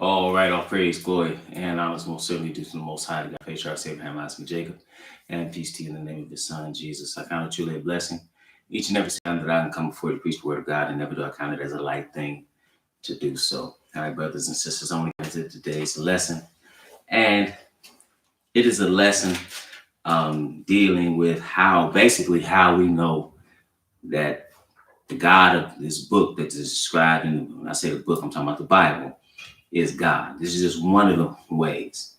All right, all praise, glory, and I was most certainly due to the Most High, the God, patriarchs Abraham, Isaac, and Jacob, and peace to you in the name of His Son, Jesus. I count it truly a blessing. Each and every time that I can come before you to preach the word of God, and never do I count it as a light thing to do so. All right, brothers and sisters, I want to get into today's lesson, and it is a lesson dealing with basically how we know that the God of this book that is described in, when I say the book, I'm talking about the Bible, is God. This is just one of the ways.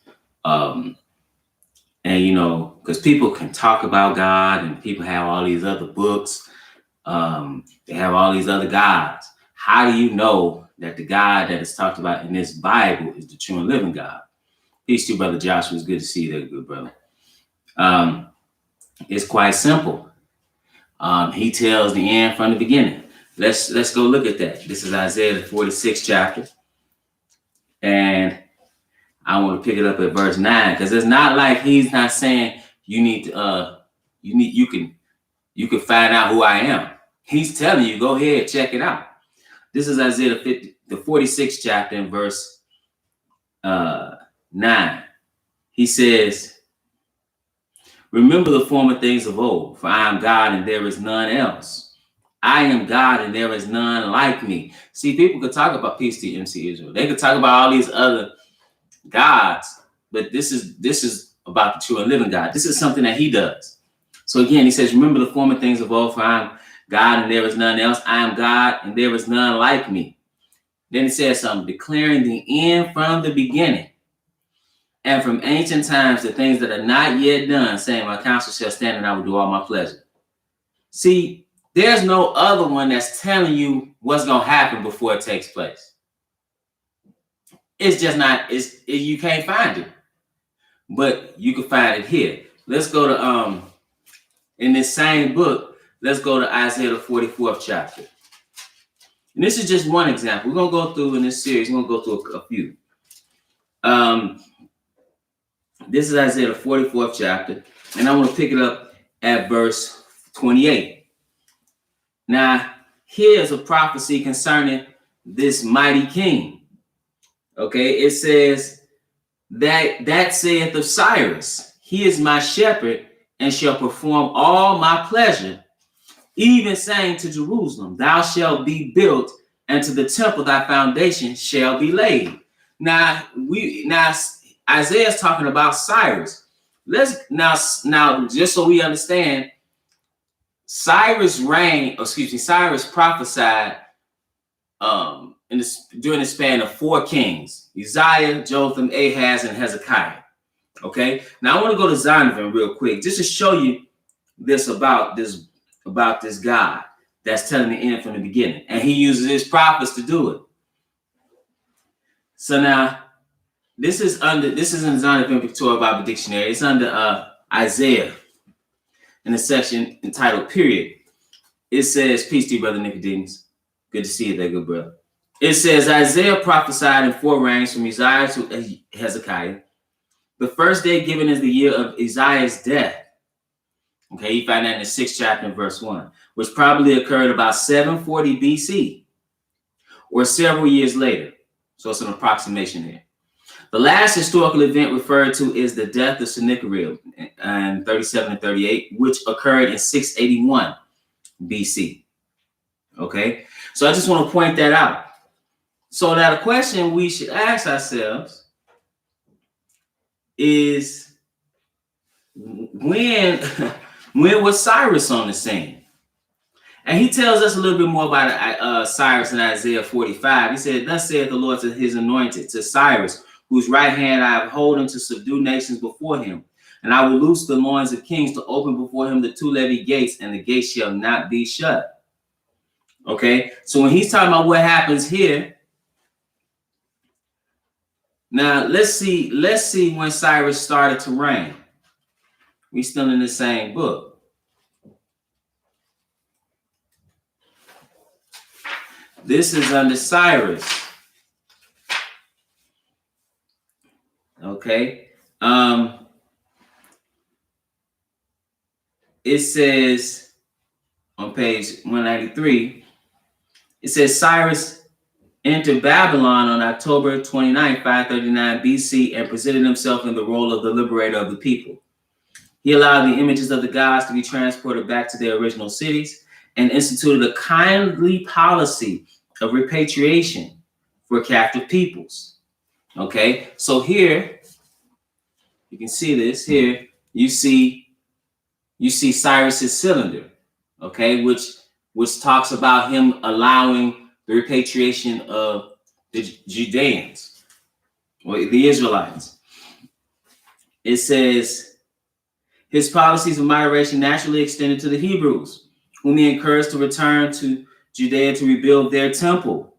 And because people can talk about God and people have all these other books, they have all these other gods. How do you know that the God that is talked about in this Bible is the true and living God? Peace to you, Brother Joshua. It's good to see you there, good brother. It's quite simple. He tells the end from the beginning. Let's go look at that. This is Isaiah the 46th chapter. And I want to pick it up at verse 9, because it's not like he's not saying you can find out who I am. He's telling you, go ahead, check it out. This is Isaiah the 46th chapter in verse 9. He says, remember the former things of old, for I am God and there is none else. I am God and there is none like me. See, people could talk about peace to MC Israel. They could talk about all these other gods, but this is about the true and living God. This is something that he does. So again, he says, remember the former things of old, for I am God and there is none else. I am God and there is none like me. Then he says something, declaring the end from the beginning, and from ancient times the things that are not yet done, saying, my counsel shall stand and I will do all my pleasure. See, there's no other one that's telling you what's going to happen before it takes place. It's just not, you can't find it, but you can find it here. Let's go to, in this same book, let's go to Isaiah the 44th chapter. And this is just one example. We're going to go through in this series, we're going to go through a few. This is Isaiah the 44th chapter, and I want to pick it up at verse 28. Now, here's a prophecy concerning this mighty king. Okay, it says that saith of Cyrus, he is my shepherd and shall perform all my pleasure, even saying to Jerusalem, thou shalt be built, and to the temple thy foundation shall be laid. Now Isaiah's talking about Cyrus. Now just so we understand, Cyrus prophesied during the span of 4 kings: Uzziah, Jotham, Ahaz, and Hezekiah. Okay, now I want to go to Zondervan real quick, just to show you this about this God that's telling the end from the beginning, and he uses his prophets to do it. So now this is in Zondervan Victoria Bible Dictionary. It's under Isaiah in the section entitled Period. It says, peace to you, Brother Nicodemus. Good to see you there, good brother. It says, Isaiah prophesied in 4 reigns from Uzziah to Hezekiah. The first day given is the year of Uzziah's death. Okay, you find that in the 6th chapter in verse 1, which probably occurred about 740 BC or several years later. So it's an approximation here. The last historical event referred to is the death of Sennacherib in 37 and 38, which occurred in 681 BC. Okay, so I just want to point that out. So now the question we should ask ourselves is, when was Cyrus on the scene? And he tells us a little bit more about Cyrus in Isaiah 45. He said, thus saith the Lord to his anointed, to Cyrus, whose right hand I have holden to subdue nations before him. And I will loose the loins of kings, to open before him the 2-levied gates, and the gates shall not be shut. Okay, so when he's talking about what happens here, now let's see when Cyrus started to reign. We're still in the same book. This is under Cyrus. Okay. It says on page 193, it says Cyrus entered Babylon on October 29, 539 BC, and presented himself in the role of the liberator of the people. He allowed the images of the gods to be transported back to their original cities and instituted a kindly policy of repatriation for captive peoples. Okay, so here you can see this. Here you see Cyrus's cylinder, okay, which talks about him allowing the repatriation of the Judeans or the Israelites. It says his policies of moderation naturally extended to the Hebrews, whom he encouraged to return to Judea to rebuild their temple.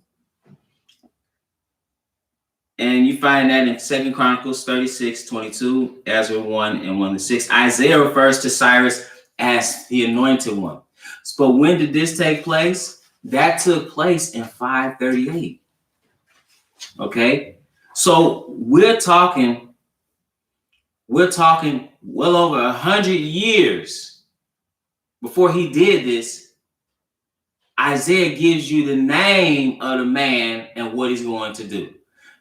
And you find that in 2 Chronicles 36, 22, Ezra 1 and 1-6. Isaiah refers to Cyrus as the anointed one. But when did this take place? That took place in 538. Okay? So we're talking well over 100 years before he did this. Isaiah gives you the name of the man and what he's going to do.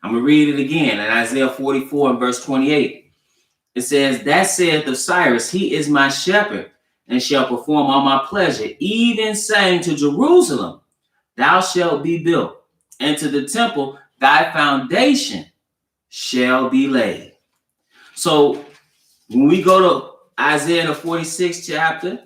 I'm going to read it again in Isaiah 44 and verse 28. It says, that saith of Cyrus, he is my shepherd and shall perform all my pleasure, even saying to Jerusalem, thou shalt be built, and to the temple thy foundation shall be laid. So when we go to Isaiah the 46th chapter,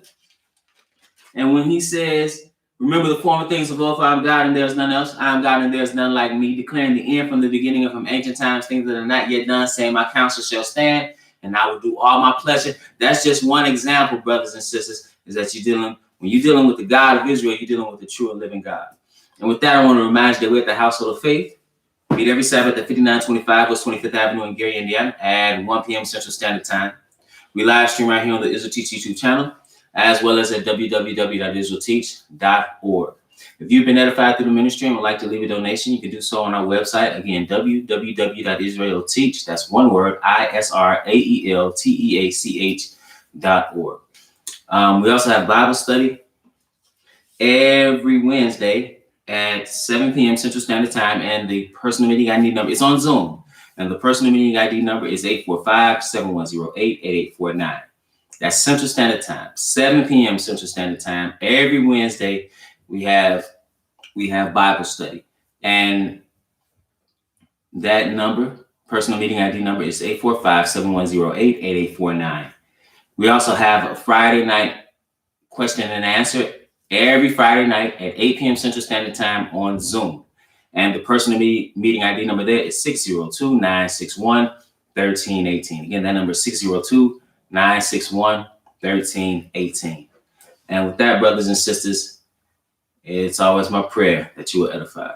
and when he says, remember the former things of old, for I am God and there is none else. I am God and there is none like me, declaring the end from the beginning and from ancient times, things that are not yet done, saying my counsel shall stand, and I will do all my pleasure. That's just one example, brothers and sisters, is that when you're dealing with the God of Israel, you're dealing with the true and living God. And with that, I want to remind you that we're at the Household of Faith. Meet every Sabbath at 5925 West 25th Avenue in Gary, Indiana at 1 p.m. Central Standard Time. We live stream right here on the Israel Teach YouTube channel, as well as at www.israelteach.org. If you've been edified through the ministry and would like to leave a donation, you can do so on our website. Again, www.israelteach, that's one word, ISRAELTEACH.org. We also have Bible study every Wednesday at 7 p.m. Central Standard Time, and the personal meeting ID number is on Zoom, and the personal meeting ID number is 845-7108-8849. That's Central Standard Time, 7 p.m. Central Standard Time. Every Wednesday, we have Bible study. And that number, personal meeting ID number, is 845-7108-8849. We also have a Friday night question and answer every Friday night at 8 p.m. Central Standard Time on Zoom. And the personal meeting ID number there is 602-961-1318. Again, that number is 602-961-1318. And with that, brothers and sisters, it's always my prayer that you will edify.